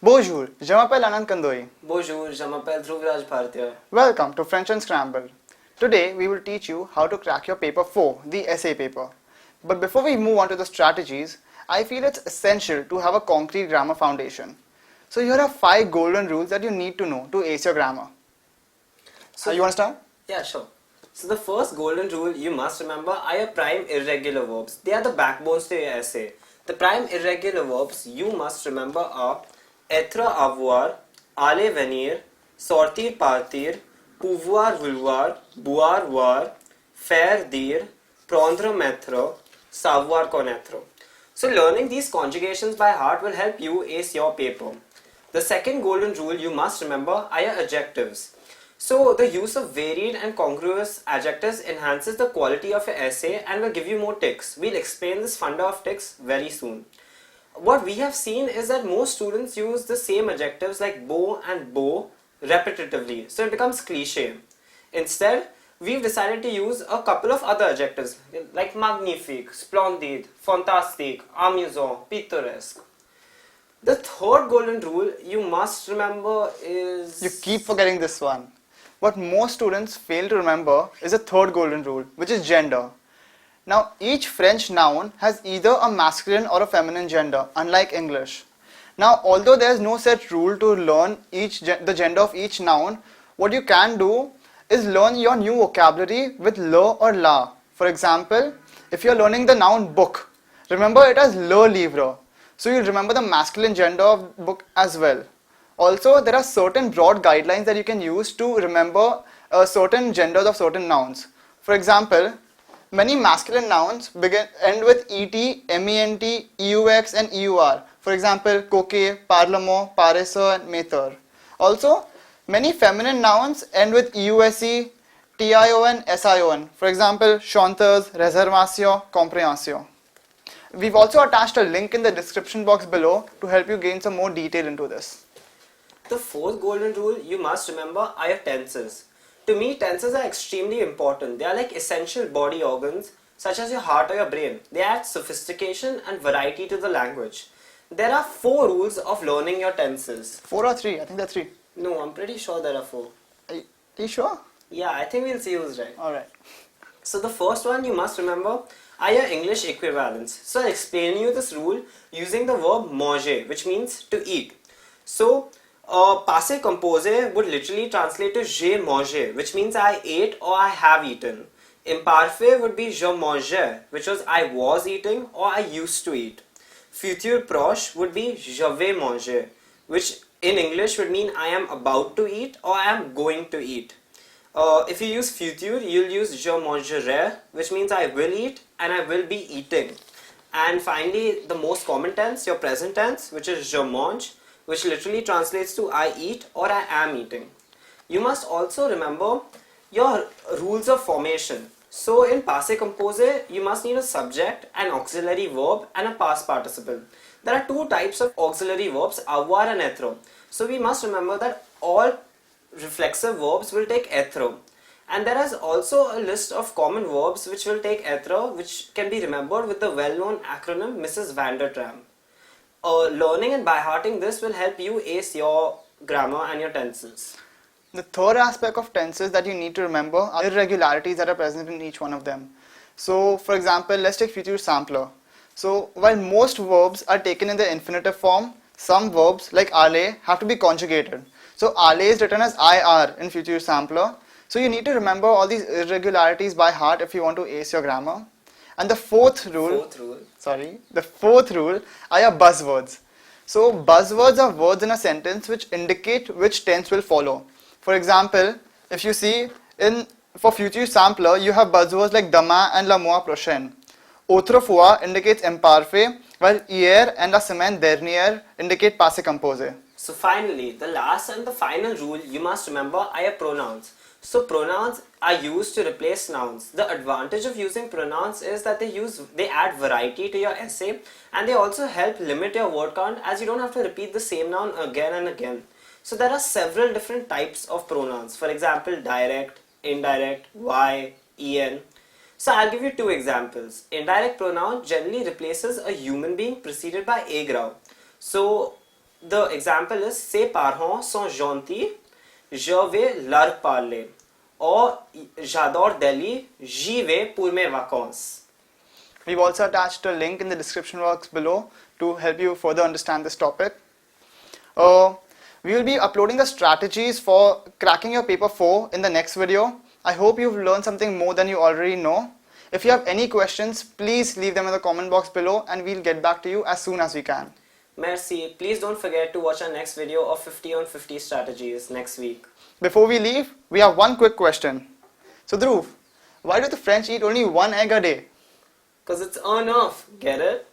Bonjour, je m'appelle Anant Kandoi. Bonjour, je m'appelle Dhruvraj Bhartia. Welcome to French Unscrambled. Today we will teach you how to crack your paper 4, the essay paper. But before we move on to the strategies, I feel it's essential to have a concrete grammar foundation. So here are 5 golden rules that you need to know to ace your grammar. So you want to start? Yeah, sure. So the first golden rule you must remember are your prime irregular verbs. They are the backbones to your essay. The prime irregular verbs you must remember are être, avoir, aller, venir, sortir, partir, pouvoir, vouloir, boire, voir, faire, dire, prendre, mettre, savoir, connaître. So learning these conjugations by heart will help you ace your paper. The second golden rule you must remember are your adjectives. So the use of varied and congruous adjectives enhances the quality of your essay and will give you more ticks. We'll explain this funda of ticks very soon. What we have seen is that most students use the same adjectives like beau and beau repetitively, so it becomes cliche. Instead, we've decided to use a couple of other adjectives like magnifique, splendide, fantastique, amusant, pittoresque. The third golden rule you must remember is... You keep forgetting this one. What most students fail to remember is the third golden rule, which is gender. Now, each French noun has either a masculine or a feminine gender, unlike English. Now, although there is no set rule to learn the gender of each noun, what you can do is learn your new vocabulary with le or la. For example, if you are learning the noun book, remember it as le livre. So you'll remember the masculine gender of book as well. Also, there are certain broad guidelines that you can use to remember certain genders of certain nouns. For example, many masculine nouns end with et, ment, eux and eur. For example, coquet, parlement, paresseux and maître. Also, many feminine nouns end with euse, tion, sion. For example, chanteuse, réservation, compréhension. We've also attached a link in the description box below to help you gain some more detail into this. The fourth golden rule you must remember are your tenses. To me, tenses are extremely important. They are like essential body organs, such as your heart or your brain. They add sophistication and variety to the language. There are 4 rules of learning your tenses. 4 or 3? I think there are 3. No, I'm pretty sure there are 4. Are you sure? Yeah, I think we'll see who's right. Alright. So the first one you must remember are your English equivalents. So I'll explain you this rule using the verb manger, which means to eat. So passé composé would literally translate to j'ai mangé, which means I ate or I have eaten. Imparfait would be je mangeais, which was I was eating or I used to eat. Futur proche would be je vais manger, which in English would mean I am about to eat or I am going to eat. If you use futur, you'll use je mangerai, which means I will eat and I will be eating. And finally, the most common tense, your present tense, which is je mange, which literally translates to I eat or I am eating. You must also remember your rules of formation. So in passé composé, you must need a subject, an auxiliary verb and a past participle. There are 2 types of auxiliary verbs, avoir and être. So we must remember that all reflexive verbs will take être. And there is also a list of common verbs which will take être, which can be remembered with the well-known acronym Mrs. Van der Tram. Learning and by-hearting this will help you ace your grammar and your tenses. The third aspect of tenses that you need to remember are irregularities that are present in each one of them. So, for example, let's take future sampler. So, while most verbs are taken in the infinitive form, some verbs like aller have to be conjugated. So, aller is written as ir in future sampler. So, you need to remember all these irregularities by heart if you want to ace your grammar. And the fourth rule are your buzzwords. So buzzwords are words in a sentence which indicate which tense will follow. For example, if you see for future sampler, you have buzzwords like demain and la mois prochaine. Autrefois indicates imparfait, while hier and la semaine dernière indicate passé composé. So finally, the last and the final rule you must remember are your pronouns. So pronouns are used to replace nouns. The advantage of using pronouns is that they add variety to your essay and they also help limit your word count as you don't have to repeat the same noun again and again. So there are several different types of pronouns. For example, direct, indirect, y, en. So I'll give you 2 examples. Indirect pronoun generally replaces a human being preceded by a grau. So the example is ses parents sont gentils, je vais leur parler. Or j'adore Delhi, j'y vais pour mes vacances. We've also attached a link in the description box below to help you further understand this topic. We will be uploading the strategies for cracking your paper 4 in the next video. I hope you've learned something more than you already know. If you have any questions, please leave them in the comment box below and we'll get back to you as soon as we can. Merci. Please don't forget to watch our next video of 50 on 50 strategies next week. Before we leave, we have one quick question. So Dhruv, why do the French eat only one egg a day? Because it's enough. Get it?